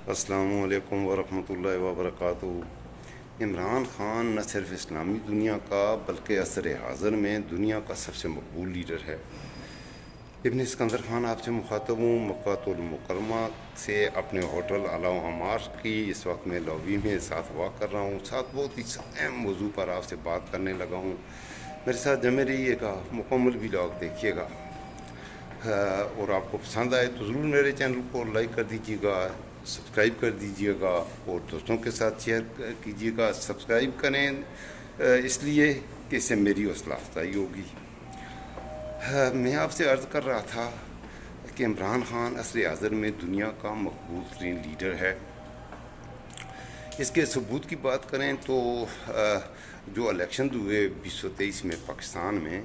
السلام علیکم ورحمۃ اللہ وبرکاتہ۔ عمران خان نہ صرف اسلامی دنیا کا بلکہ عصر حاضر میں دنیا کا سب سے مقبول لیڈر ہے۔ ابن اسکندر خان آپ سے مخاطب ہوں۔ مکہ المکرمہ سے اپنے ہوٹل اعلیٰ عمار کی اس وقت میں لابی میں ساتھ واک کر رہا ہوں، ساتھ بہت ہی اہم موضوع پر آپ سے بات کرنے لگا ہوں۔ میرے ساتھ جمع رہیے گا، مکمل ولاگ دیکھیے گا، اور آپ کو پسند آئے تو ضرور میرے چینل کو لائک کر دیجیے گا، سبسکرائب کر دیجیے گا اور دوستوں کے ساتھ شیئر کیجیے گا۔ سبسکرائب کریں اس لیے کہ اس سے میری حوصلہ افزائی ہوگی۔ میں آپ سے عرض کر رہا تھا کہ عمران خان عصر حاضر میں دنیا کا مقبول ترین لیڈر ہے۔ اس کے ثبوت کی بات کریں تو جو الیکشن ہوئے 2023 میں پاکستان میں،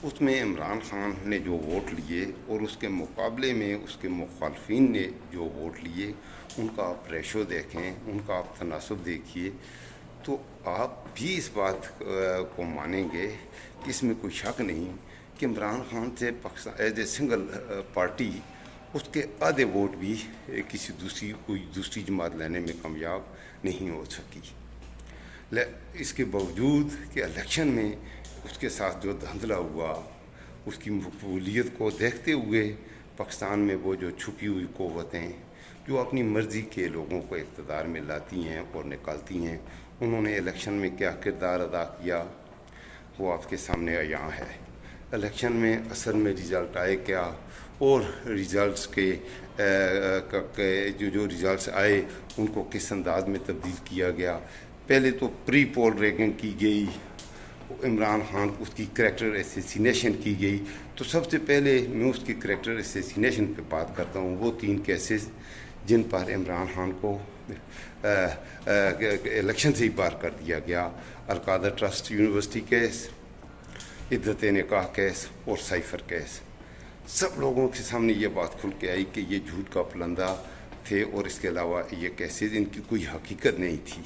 اس میں عمران خان نے جو ووٹ لیے اور اس کے مقابلے میں اس کے مخالفین نے جو ووٹ لیے، ان کا آپ ریشو دیکھیں، ان کا آپ تناسب دیکھیے، تو آپ بھی اس بات کو مانیں گے کہ اس میں کوئی شک نہیں کہ عمران خان سے Pakistan as a single party اس کے آدھے ووٹ بھی کوئی دوسری جماعت لینے میں کامیاب نہیں ہو سکی۔ اس کے باوجود کہ الیکشن میں اس کے ساتھ جو دھندلا ہوا، اس کی مقبولیت کو دیکھتے ہوئے پاکستان میں وہ جو چھپی ہوئی قوتیں جو اپنی مرضی کے لوگوں کو اقتدار میں لاتی ہیں اور نکالتی ہیں، انہوں نے الیکشن میں کیا کردار ادا کیا وہ آپ کے سامنے عیاں ہے۔ الیکشن میں اصل میں رزلٹ آئے کیا، اور ریزلٹس کے جو ریزلٹس آئے ان کو کس انداز میں تبدیل کیا گیا۔ پہلے تو پری پول ریگنگ کی گئی، عمران خان اس کی کریکٹر اسیسینیشن کی گئی۔ تو سب سے پہلے میں اس کی کریکٹر اسیسینیشن پہ بات کرتا ہوں، وہ 3 کیسز جن پر عمران خان کو الیکشن سے ہی بار کر دیا گیا: القادر ٹرسٹ یونیورسٹی کیس، عدت نکاح کیس اور سائفر کیس۔ سب لوگوں کے سامنے یہ بات کھل کے آئی کہ یہ جھوٹ کا پلندہ تھے، اور اس کے علاوہ یہ کیسز ان کی کوئی حقیقت نہیں تھی۔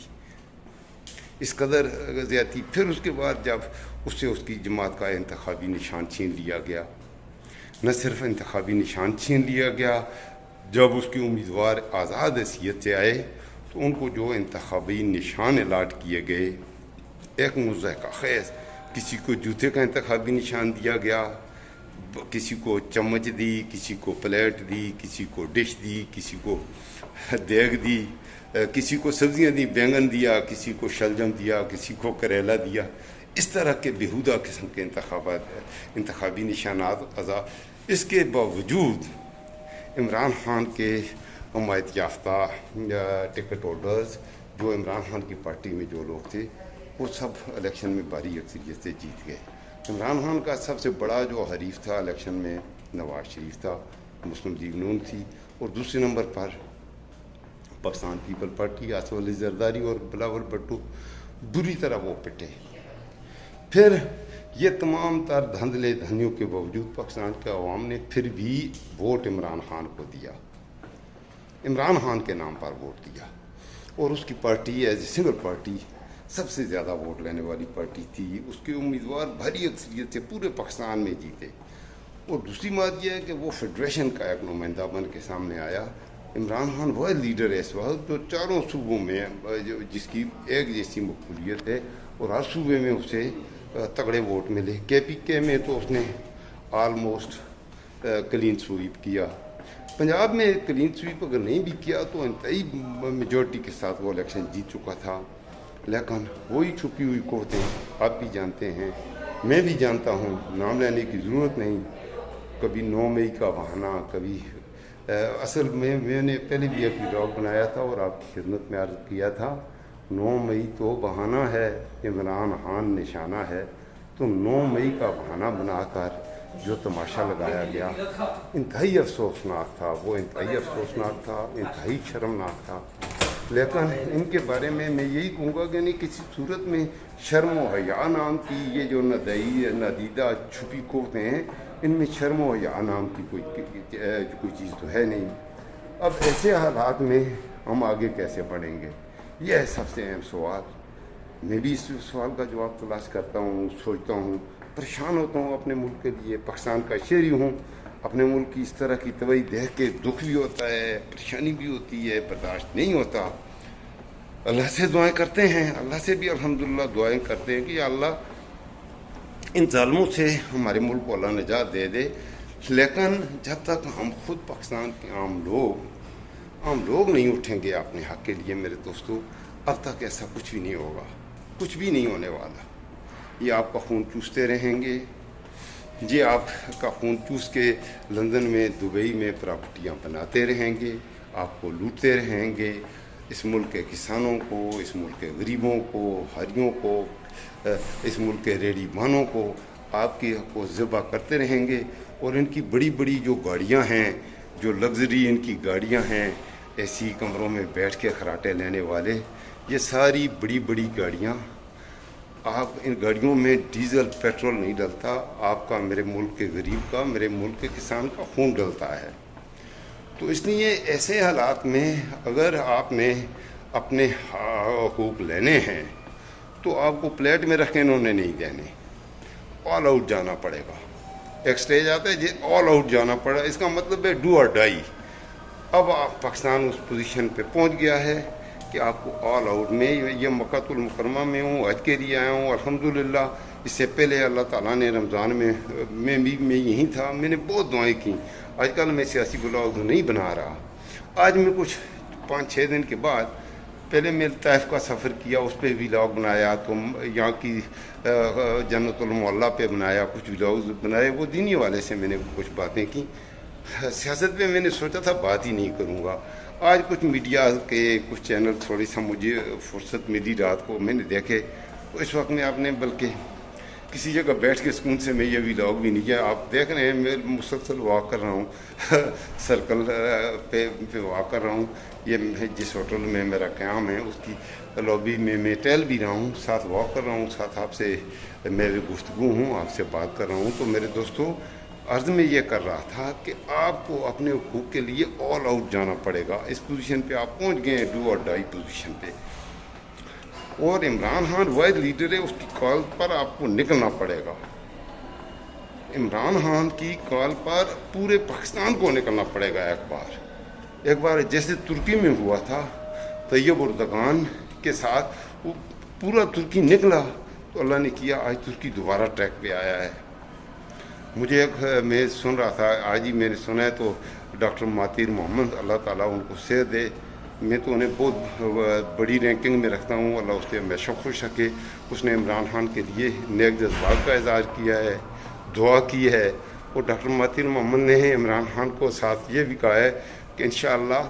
اس قدر زیادتی پھر اس کے بعد جب اس سے اس کی جماعت کا انتخابی نشان چھین لیا گیا، نہ صرف انتخابی نشان چھین لیا گیا، جب اس کے امیدوار آزاد حیثیت سے آئے تو ان کو جو انتخابی نشان الاٹ کیے گئے، ایک مضحکہ خیز، کسی کو جوتے کا انتخابی نشان دیا گیا، کسی کو چمچ دی، کسی کو پلیٹ دی، کسی کو ڈش دی، کسی کو دیگ دی، کسی کو سبزیاں دی، بینگن دیا، کسی کو شلجم دیا، کسی کو کریلا دیا۔ اس طرح کے بیہودہ قسم کے انتخابی نشانات اس کے باوجود عمران خان کے حمایت یافتہ ٹکٹ ہولڈرز جو عمران خان کی پارٹی میں جو لوگ تھے، وہ سب الیکشن میں بھاری اکثریت سے جیت گئے۔ عمران خان کا سب سے بڑا جو حریف تھا الیکشن میں نواز شریف تھا، مسلم لیگ نون تھی، اور دوسرے نمبر پر پاکستان پیپل پارٹی، آصف علی زرداری اور بلاول بھٹو بری طرح وہ پٹے۔ پھر یہ تمام تر دھندلے دھندیوں کے باوجود پاکستان کے عوام نے پھر بھی ووٹ عمران خان کو دیا، عمران خان کے نام پر ووٹ دیا، اور اس کی party as a single party سب سے زیادہ ووٹ لینے والی پارٹی تھی۔ اس کے امیدوار بھاری اکثریت سے پورے پاکستان میں جیتے، اور دوسری بات یہ ہے کہ وہ فیڈریشن کا ایک نمائندہ بن کے سامنے آیا۔ عمران خان وہ لیڈر ہے اس وقت جو چاروں صوبوں میں جس کی ایک جیسی مقبولیت ہے، اور ہر صوبے میں اسے تگڑے ووٹ ملے۔ KPK میں تو اس نے آلموسٹ کلین سویپ کیا۔ پنجاب میں کلین سویپ اگر نہیں بھی کیا تو انتہائی میجورٹی کے ساتھ وہ الیکشن جیت چکا تھا۔ لیکن وہی چھپی ہوئی قوتیں آپ بھی جانتے ہیں، میں بھی جانتا ہوں، نام لینے کی ضرورت نہیں، کبھی 9 مئی کا بہانہ، کبھی اصل میں نے پہلے بھی ایک ولاگ بنایا تھا اور آپ کی خدمت میں عرض کیا تھا، 9 مئی تو بہانہ ہے، عمران خان نشانہ ہے۔ تو 9 مئی کا بہانہ بنا کر جو تماشا لگایا گیا انتہائی افسوسناک تھا، وہ انتہائی افسوسناک تھا، انتہائی شرمناک تھا۔ لیکن ان کے بارے میں یہی کہوں گا کہ نہیں، کسی صورت میں شرم و حیا نام کی یہ جو نادیدہ چھپی قوتیں ہیں، ان میں شرم و حیا نام کی کوئی چیز تو ہے نہیں۔ اب ایسے حالات میں ہم آگے کیسے بڑھیں گے، یہ ہے سب سے اہم سوال۔ میں بھی اس سوال کا جواب تلاش کرتا ہوں، سوچتا ہوں، پریشان ہوتا ہوں اپنے ملک کے لیے، پاکستان کا شہری ہوں، اپنے ملک کی اس طرح کی تباہی دیکھ کے دکھ بھی ہوتا ہے، پریشانی بھی ہوتی ہے، برداشت نہیں ہوتا۔ اللہ سے دعائیں کرتے ہیں، اللہ سے بھی الحمدللہ دعائیں کرتے ہیں کہ یا اللہ ان ظالموں سے ہمارے ملک کو اللہ نجات دے دے۔ لیکن جب تک ہم خود پاکستان کے عام لوگ نہیں اٹھیں گے اپنے حق کے لیے میرے دوستو، اب تک ایسا کچھ بھی نہیں ہوگا، کچھ بھی نہیں ہونے والا۔ یہ آپ کا خون چوستے رہیں گے، یہ آپ کا خون چوس کے لندن میں، دبئی میں پراپرٹیاں بناتے رہیں گے، آپ کو لوٹتے رہیں گے، اس ملک کے کسانوں کو، اس ملک کے غریبوں کو، ہریوں کو، اس ملک کے ریڑھی مانوں کو آپ کو ذبح کرتے رہیں گے۔ اور ان کی بڑی بڑی جو گاڑیاں ہیں، جو لگژری ان کی گاڑیاں ہیں، اے سی کمروں میں بیٹھ کے خراٹے لینے والے، یہ ساری بڑی بڑی گاڑیاں، آپ ان گاڑیوں میں ڈیزل پیٹرول نہیں ڈلتا، آپ کا، میرے ملک کے غریب کا، میرے ملک کے کسان کا خون ڈلتا ہے۔ تو اس لیے ایسے حالات میں اگر آپ نے اپنے حقوق لینے ہیں تو آپ کو پلیٹ میں رکھ کے انہوں نے نہیں دینے، آل آؤٹ جانا پڑے گا۔ ایک سٹیج آتا ہے جی آل آؤٹ جانا پڑا، اس کا مطلب ہے ڈو اور ڈائی۔ اب پاکستان اس پوزیشن پہ پہنچ گیا ہے کہ آپ کو آل آؤٹ میں، یہ مکہ المکرمہ میں ہوں، حج کے لیے آیا ہوں الحمدللہ۔ اس سے پہلے اللہ تعالیٰ نے رمضان میں بھی میں یہیں تھا، میں نے بہت دعائیں کی۔ آج کل میں سیاسی بلاگ نہیں بنا رہا، آج میں کچھ 5-6 دن کے بعد، پہلے میں طائف کا سفر کیا، اس پہ ولاگ بنایا، تو یہاں کی جنت المعلیٰ پہ بنایا، کچھ ولاگز بنائے، وہ دینی والے سے میں نے کچھ باتیں کی۔ سیاست پہ میں نے سوچا تھا بات ہی نہیں کروں گا۔ آج کچھ میڈیا کے کچھ چینل تھوڑی سا مجھے فرصت ملی رات کو، میں نے دیکھے، اس وقت میں آپ نے بلکہ کسی جگہ بیٹھ کے سکون سے میں یہ ولاگ بھی نہیں کیا۔ آپ دیکھ رہے ہیں میں مسلسل واک کر رہا ہوں، سرکل پہ واک کر رہا ہوں۔ یہ جس ہوٹل میں میرا قیام ہے اس کی لابی میں ٹہل بھی رہا ہوں، ساتھ واک کر رہا ہوں، ساتھ آپ سے میری گفتگو ہوں، آپ سے بات کر رہا ہوں۔ تو میرے دوستو، عرض میں یہ کر رہا تھا کہ آپ کو اپنے حقوق کے لیے آل آؤٹ جانا پڑے گا۔ اس پوزیشن پہ آپ پہنچ گئے ہیں، ڈو اور ڈائی پوزیشن پہ، اور عمران خان واحد لیڈر ہے، اس کی کال پر آپ کو نکلنا پڑے گا۔ عمران خان کی کال پر پورے پاکستان کو نکلنا پڑے گا۔ ایک بار جیسے ترکی میں ہوا تھا طیب اردگان کے ساتھ، وہ پورا ترکی نکلا تو اللہ نے کیا آج ترکی دوبارہ ٹریک پہ آیا ہے۔ مجھے میں سن رہا تھا، آج ہی میں نے سنا ہے، تو ڈاکٹر مہاتیر محمد، اللہ تعالیٰ ان کو صحت دے، میں تو انہیں بہت بڑی رینکنگ میں رکھتا ہوں، اللہ اس سے ہمیشہ خوش رکھے۔ اس نے عمران خان کے لیے نیک جذبات کا اظہار کیا ہے، دعا کی ہے، اور ڈاکٹر مہاتیر محمد نے عمران خان کو ساتھ یہ بھی کہا ہے کہ انشاءاللہ،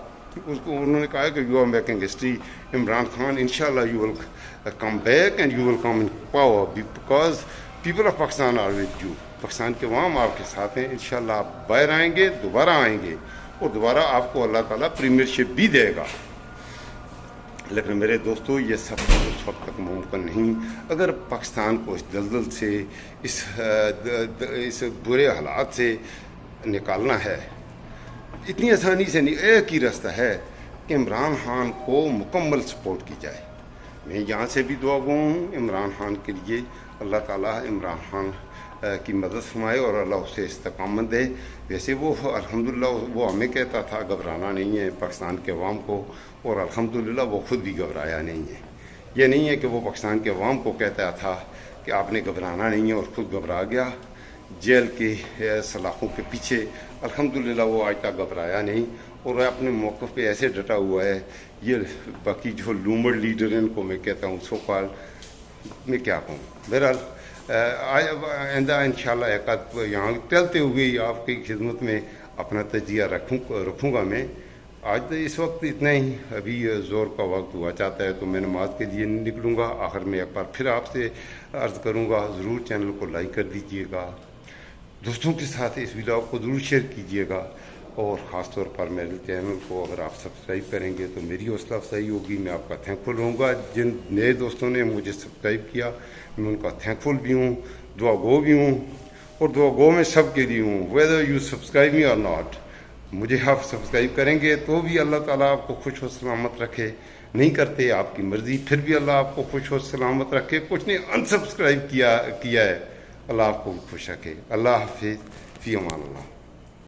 اس کو انہوں نے کہا ہے کہ you are making history Imran Khan, انشاءاللہ you will come back and you will come in power because people of Pakistan are with you. Pakistan کے عوام آپ کے ساتھ ہیں، انشاءاللہ آپ باہر آئیں گے، دوبارہ آئیں گے، اور دوبارہ آپ کو اللہ تعالیٰ پریمیئر شپ بھی دے گا۔ لیکن میرے دوستو، یہ سب اس وقت تک ممکن نہیں۔ اگر پاکستان کو اس دلدل سے، اس برے حالات سے نکالنا ہے، اتنی آسانی سے نہیں، ایک ہی راستہ ہے کہ عمران خان کو مکمل سپورٹ کی جائے۔ میں یہاں سے بھی دعا گو ہوں عمران خان کے لیے، اللہ تعالیٰ عمران خان کی مدد فرمائے اور اللہ اسے استقامت دے۔ ویسے وہ الحمدللہ وہ ہمیں کہتا تھا گھبرانا نہیں ہے پاکستان کے عوام کو، اور الحمدللہ وہ خود بھی گھبرایا نہیں ہے۔ یہ نہیں ہے کہ وہ پاکستان کے عوام کو کہتا تھا کہ آپ نے گھبرانا نہیں ہے اور خود گھبرا گیا جیل کے سلاخوں کے پیچھے۔ الحمدللہ وہ آج تک گھبرایا نہیں، اور اپنے موقف پہ ایسے ڈٹا ہوا ہے۔ یہ باقی جو لومڑ لیڈر ہیں ان کو میں کہتا ہوں سو کال، میں کیا کہوں۔ بہرحال آئندہ انشاءاللہ ایک آدھ یہاں ٹلتے ہوئے آپ کی خدمت میں اپنا تجزیہ رکھوں گا میں۔ آج تو اس وقت اتنا ہی، ابھی زور کا وقت ہوا چاہتا ہے تو میں نماز کے لیے نکلوں گا۔ آخر میں ایک بار پھر آپ سے عرض کروں گا، ضرور چینل کو لائک کر دیجئے گا، دوستوں کے ساتھ اس ویڈیو کو ضرور شیئر کیجئے گا، اور خاص طور پر میرے چینل کو اگر آپ سبسکرائب کریں گے تو میری حوصلہ افزائی ہوگی، میں آپ کا تھینکفل رہوں گا۔ جن نئے دوستوں نے مجھے سبسکرائب کیا میں ان کا تھینکفل بھی ہوں، دعا گو بھی ہوں، اور دعا گو میں سب کے لیے ہوں، ویدر یو سبسکرائب می اور ناٹ۔ مجھے آپ سبسکرائب کریں گے تو بھی اللہ تعالیٰ آپ کو خوش و سلامت رکھے، نہیں کرتے آپ کی مرضی پھر بھی اللہ آپ کو خوش و سلامت رکھے۔ کچھ نے انسبسکرائب کیا ہے، اللہ آپ کو خوش رکھے۔ اللہ حافظ، فی امان اللہ۔